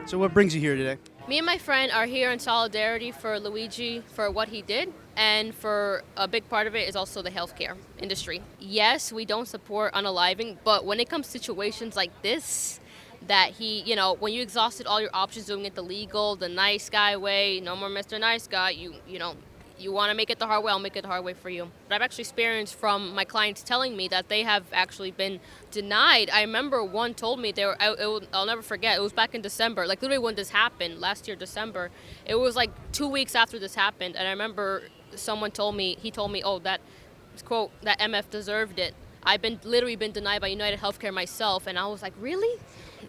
So what brings you here today? Me and my friend are here in solidarity for Luigi for what he did, and for a big part of it is also the healthcare industry. Yes, we don't support unaliving, but when it comes to situations like this, that when you exhausted all your options doing it the legal, the nice guy way, no more Mr. Nice Guy, you want to make it the hard way, I'll make it the hard way for you. But I've actually experienced from my clients telling me that they have actually been denied. I remember one told me I'll never forget, it was back in December, like literally when this happened, last year, December. It was like 2 weeks after this happened, and I remember he told me, oh, that, quote, that MF deserved it. I've literally been denied by United Healthcare myself, and I was like, really?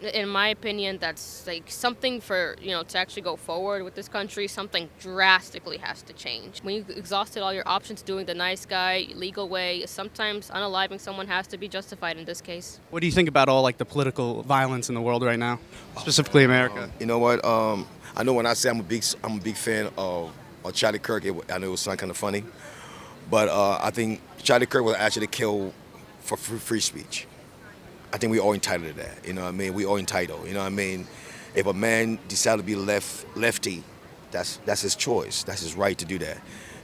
In my opinion, that's like something for, to actually go forward with this country, something drastically has to change. When you exhausted all your options doing the nice guy, legal way, sometimes unaliving someone has to be justified in this case. What do you think about all like the political violence in the world right now, specifically America? You know what? I know when I say I'm a big fan of Charlie Kirk. I know it was sound kind of funny, but I think Charlie Kirk was actually killed for free speech. I think we all entitled to that. You know what I mean? We all entitled. You know what I mean? If a man decided to be lefty, that's his choice. That's his right to do that.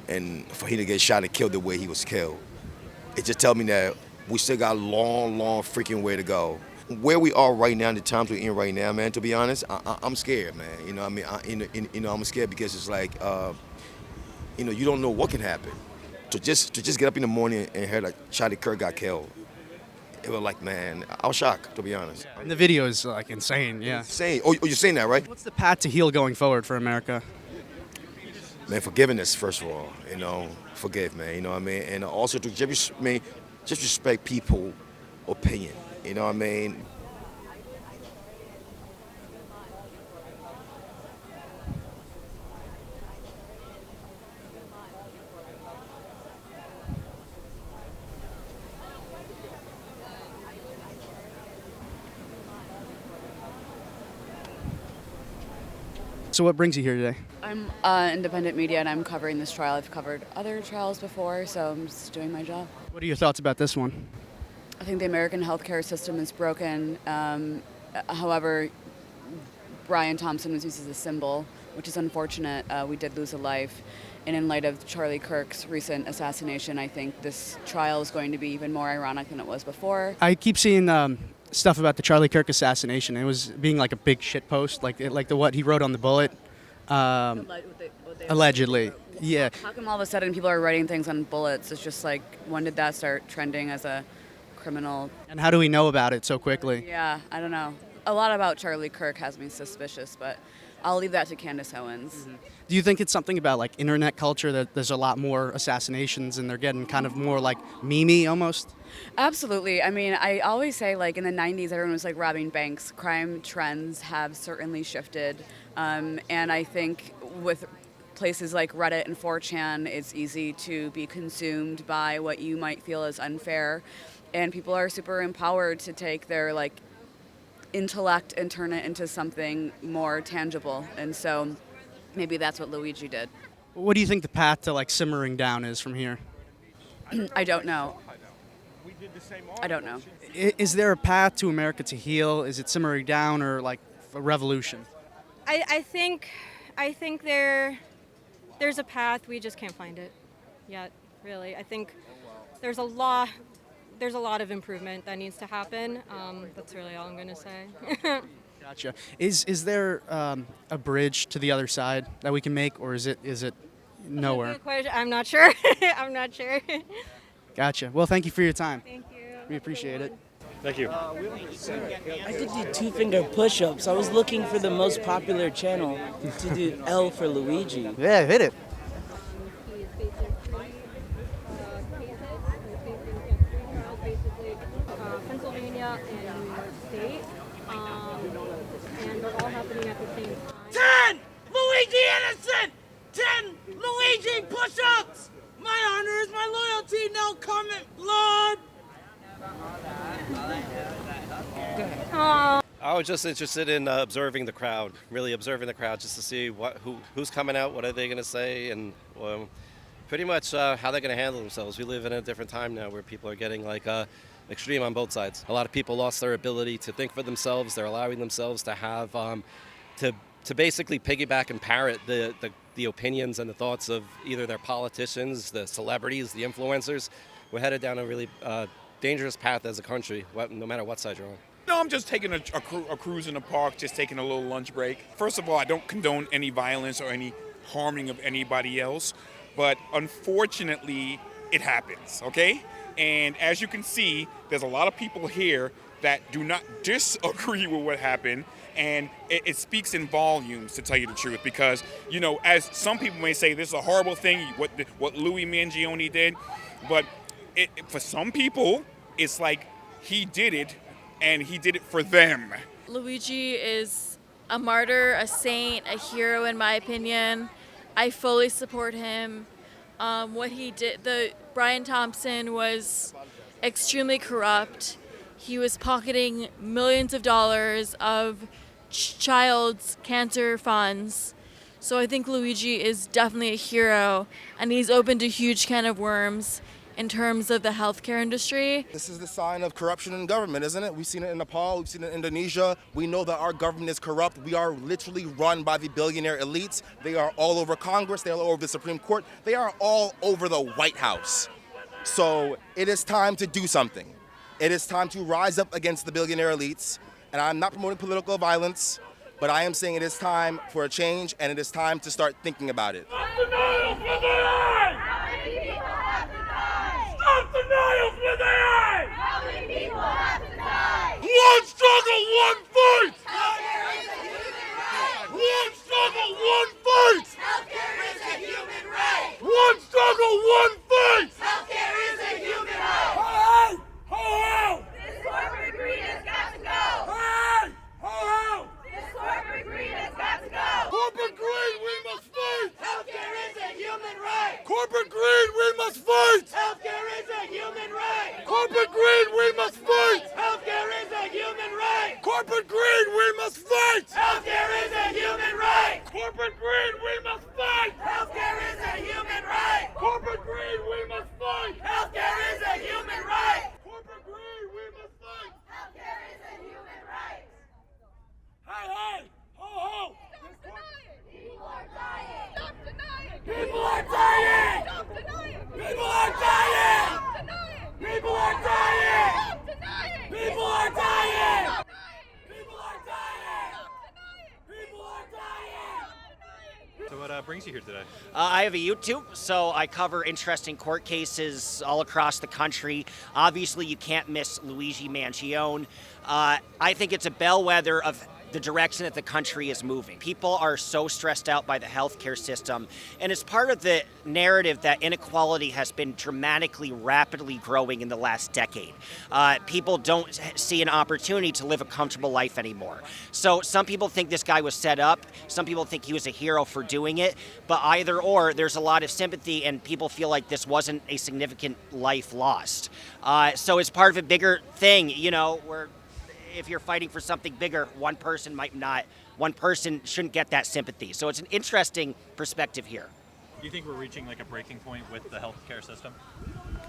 And for him to get shot and killed the way he was killed, it just tells me that we still got a long, long freaking way to go. Where we are right now, the times we're in right now, man, to be honest, I'm scared, man. You know what I mean? I'm scared because it's like, you don't know what can happen. To just get up in the morning and hear like Charlie Kirk got killed, it was like, man, I was shocked, to be honest. And the video is like insane, yeah. Insane. Oh, you're saying that, right? What's the path to heal going forward for America? Man, forgiveness, first of all, forgive, man, you know what I mean? And also to just respect people's opinion, you know what I mean? So what brings you here today? I'm independent media, and I'm covering this trial. I've covered other trials before, so I'm just doing my job. What are your thoughts about this one? I think the American healthcare system is broken. However, Brian Thompson was used as a symbol, which is unfortunate. We did lose a life. And in light of Charlie Kirk's recent assassination, I think this trial is going to be even more ironic than it was before. I keep seeing stuff about the Charlie Kirk assassination. It was being like a big shit post, like what he wrote on the bullet. Allegedly, yeah. How come all of a sudden people are writing things on bullets? It's just like, when did that start trending as a criminal? And how do we know about it so quickly? Yeah, I don't know. A lot about Charlie Kirk has me suspicious, but I'll leave that to Candace Owens. Mm-hmm. Do you think it's something about like internet culture that there's a lot more assassinations and they're getting kind of more like meme-y almost? Absolutely. I mean, I always say like in the 90s, everyone was like robbing banks. Crime trends have certainly shifted. And I think with places like Reddit and 4chan, it's easy to be consumed by what you might feel is unfair. And people are super empowered to take their like intellect and turn it into something more tangible. And so maybe that's what Luigi did. What do you think the path to like simmering down is from here? I don't know. I don't know. Is there a path to America to heal? Is it simmering down or like a revolution? I think there's a path. We just can't find it yet, really. I think there's a lot of improvement that needs to happen. That's really all I'm going to say. Gotcha. Is there a bridge to the other side that we can make, or is it nowhere? I'm not sure. I'm not sure. Gotcha. Well, thank you for your time. Thank you. We appreciate it. Thank you. I could do two-finger push-ups. I was looking for the most popular channel to do L for Luigi. Yeah, hit it. Pennsylvania and New York State, and they're all happening at the same time. 10 Luigi innocent! 10 Luigi push-ups! My honor is my loyalty, no comment, blood! I was just interested in observing the crowd, really observing the crowd, just to see who's coming out, what are they going to say, and pretty much how they're going to handle themselves. We live in a different time now where people are getting like extreme on both sides. A lot of people lost their ability to think for themselves. They're allowing themselves to have to basically piggyback and parrot the opinions and the thoughts of either their politicians, the celebrities, the influencers. We're headed down a really dangerous path as a country, no matter what side you're on. No, I'm just taking a cruise in the park, just taking a little lunch break. First of all, I don't condone any violence or any harming of anybody else, but unfortunately, it happens, okay? And as you can see, there's a lot of people here that do not disagree with what happened, and it speaks in volumes, to tell you the truth, because, you know, as some people may say, this is a horrible thing, what Luigi Mangione did, but for some people, it's like he did it, and he did it for them. Luigi is a martyr, a saint, a hero in my opinion. I fully support him. What he did, Brian Thompson was extremely corrupt. He was pocketing millions of dollars of child's cancer funds. So I think Luigi is definitely a hero, and he's opened a huge can of worms in terms of the healthcare industry. This is the sign of corruption in government, isn't it? We've seen it in Nepal, we've seen it in Indonesia. We know that our government is corrupt. We are literally run by the billionaire elites. They are all over Congress, they are all over the Supreme Court, they are all over the White House. So it is time to do something. It is time to rise up against the billionaire elites. And I'm not promoting political violence, but I am saying it is time for a change, and it is time to start thinking about it. Stop denials with AI! How many people have to die? One struggle, one fight! Healthcare is a human right! One struggle, one fight! Healthcare is a human right! One struggle, one fight! Healthcare is a human right! Ho ho! Ho ho! This corporate greed has got to go! Hey! Ho ho! This corporate greed has got to go! Corporate greed, we must fight! Healthcare is a human right! Corporate greed, we must fight! Healthcare is a human right! Corporate greed, we must fight! Healthcare is a human right! Corporate greed, we must fight! Healthcare is a human right! Corporate greed, we must fight! Healthcare is a human right! Corporate greed, we must fight! Healthcare is a human right! Corporate greed, we must fight! Healthcare is a human right! Hey, hey! Ho, ho! Stop denying! People are dying! Stop denying! People are dying! Stop denying! People are dying! Stop denying! People are dying! Stop denying! People are dying! Stop denying! People are dying! Stop denying! People are dying! So what brings you here today? I have a YouTube, so I cover interesting court cases all across the country. Obviously, you can't miss Luigi Mangione. I think it's a bellwether of the direction that the country is moving. People are so stressed out by the healthcare system, and it's part of the narrative that inequality has been dramatically, rapidly growing in the last decade. People don't see an opportunity to live a comfortable life anymore. So some people think this guy was set up, some people think he was a hero for doing it, but either or, there's a lot of sympathy and people feel like this wasn't a significant life lost. So it's part of a bigger thing, you know, where if you're fighting for something bigger, one person shouldn't get that sympathy. So it's an interesting perspective here. Do you think we're reaching like a breaking point with the healthcare system?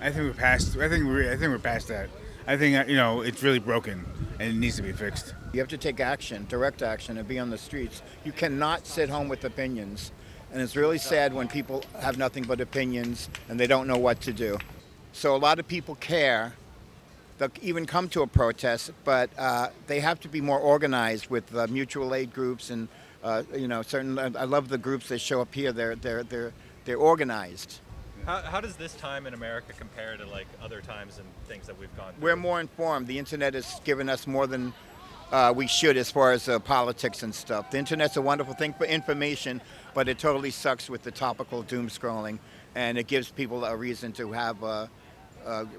I think we're past. I think we're past that. I think it's really broken and it needs to be fixed. You have to take action, direct action, and be on the streets. You cannot sit home with opinions, and it's really sad when people have nothing but opinions and they don't know what to do. So a lot of people care. They'll even come to a protest, but they have to be more organized with mutual aid groups and certain. I love the groups that show up here. They're organized. How does this time in America compare to like other times and things that we've gone through? We're more informed. The internet has given us more than we should as far as politics and stuff. The internet's a wonderful thing for information, but it totally sucks with the topical doom scrolling, and it gives people a reason to have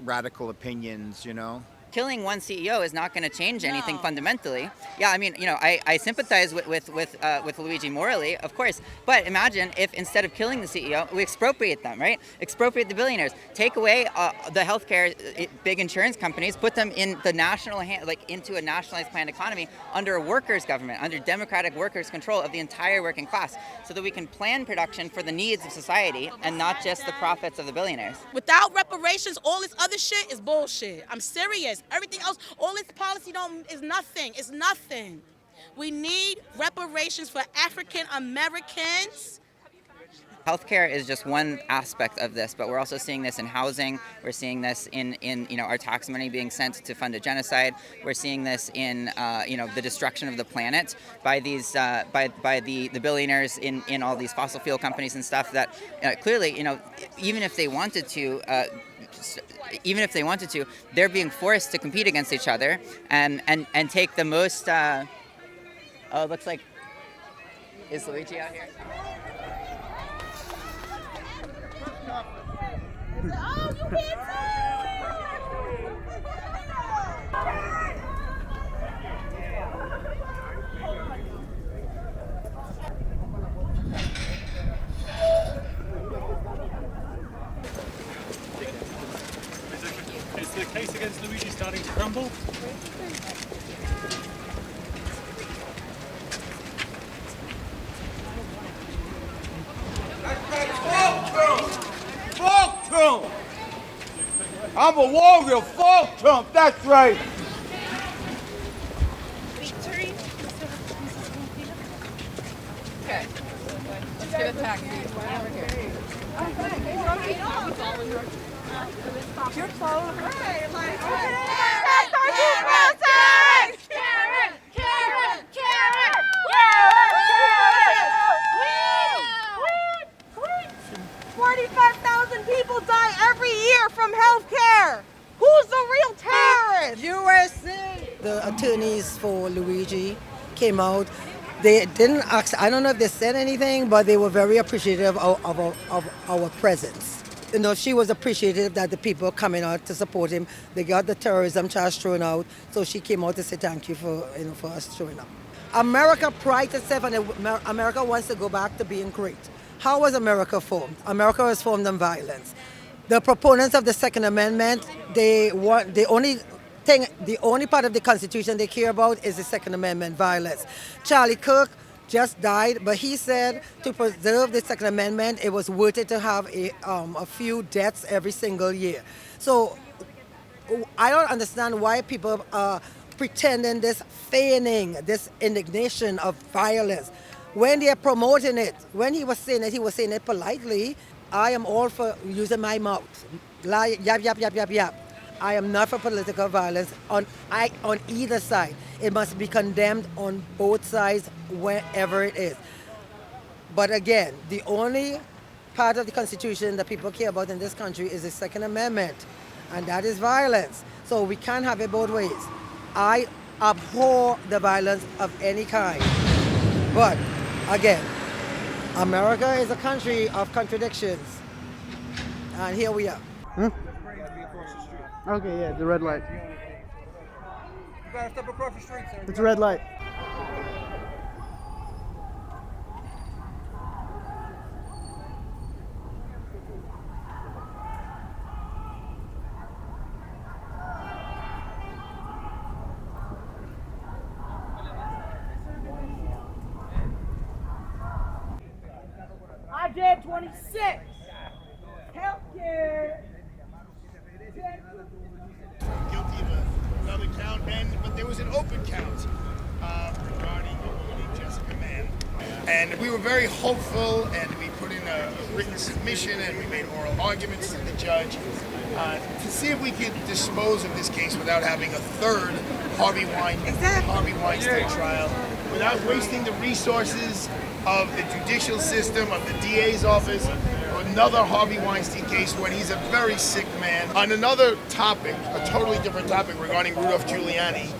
radical opinions, you know. Killing one CEO is not going to change anything fundamentally. Yeah, I mean, I sympathize with Luigi morally, of course. But imagine if instead of killing the CEO, we expropriate them, right? Expropriate the billionaires, take away the healthcare big insurance companies, put them in the national into a nationalized planned economy under a workers' government, under democratic workers' control of the entire working class, so that we can plan production for the needs of society and not just the profits of the billionaires. Without reparations, all this other shit is bullshit. I'm serious. Everything else, all this policy is nothing. It's nothing. We need reparations for African Americans. Healthcare is just one aspect of this, but we're also seeing this in housing. We're seeing this in our tax money being sent to fund a genocide. We're seeing this in the destruction of the planet by these by the billionaires in all these fossil fuel companies and stuff that clearly even if they wanted to. They're being forced to compete against each other and take the most. Oh, it looks like is Luigi out here? Oh, you can't Is the case against Luigi starting to crumble? Fuck Trump! I'm a warrior, fuck Trump, that's right! Victory. Okay. Let's get a taxi. Over here. You're following her. Karen! 45,000 people die every year from health care. Who's the real terrorist? USC. The attorneys for Luigi came out. They didn't ask, I don't know if they said anything, but they were very appreciative of our presence. She was appreciative that the people coming out to support him. They got the terrorism charge thrown out, so she came out to say thank you for us showing up. America prides itself, and America wants to go back to being great. How was America formed? America was formed on violence. The proponents of the Second Amendment, the only part of the Constitution they care about is the Second Amendment, violence. Charlie Kirk just died, but he said to preserve the Second Amendment, it was worth it to have a few deaths every single year. So I don't understand why people are pretending this, feigning this indignation of violence. When they're promoting it, when he was saying it politely. I am all for using my mouth. Lie, yap, yap, yap, yap, yap. I am not for political violence on either side. It must be condemned on both sides wherever it is. But again, the only part of the Constitution that people care about in this country is the Second Amendment, and that is violence. So we can't have it both ways. I abhor the violence of any kind. But again, America is a country of contradictions, and here we are. Okay, yeah, the red light. You gotta step across the street, sir. It's a red light. I did 26. Healthcare. Guilty of another count, but there was an open count regarding Jessica Mann. And we were very hopeful, and we put in a written submission, and we made oral arguments to the judge to see if we could dispose of this case without having a third Harvey Weinstein trial, without wasting the resources of the judicial system, of the DA's office, or another Harvey Weinstein case when he's a very sick man. On another topic, a totally different topic regarding Rudolph Giuliani,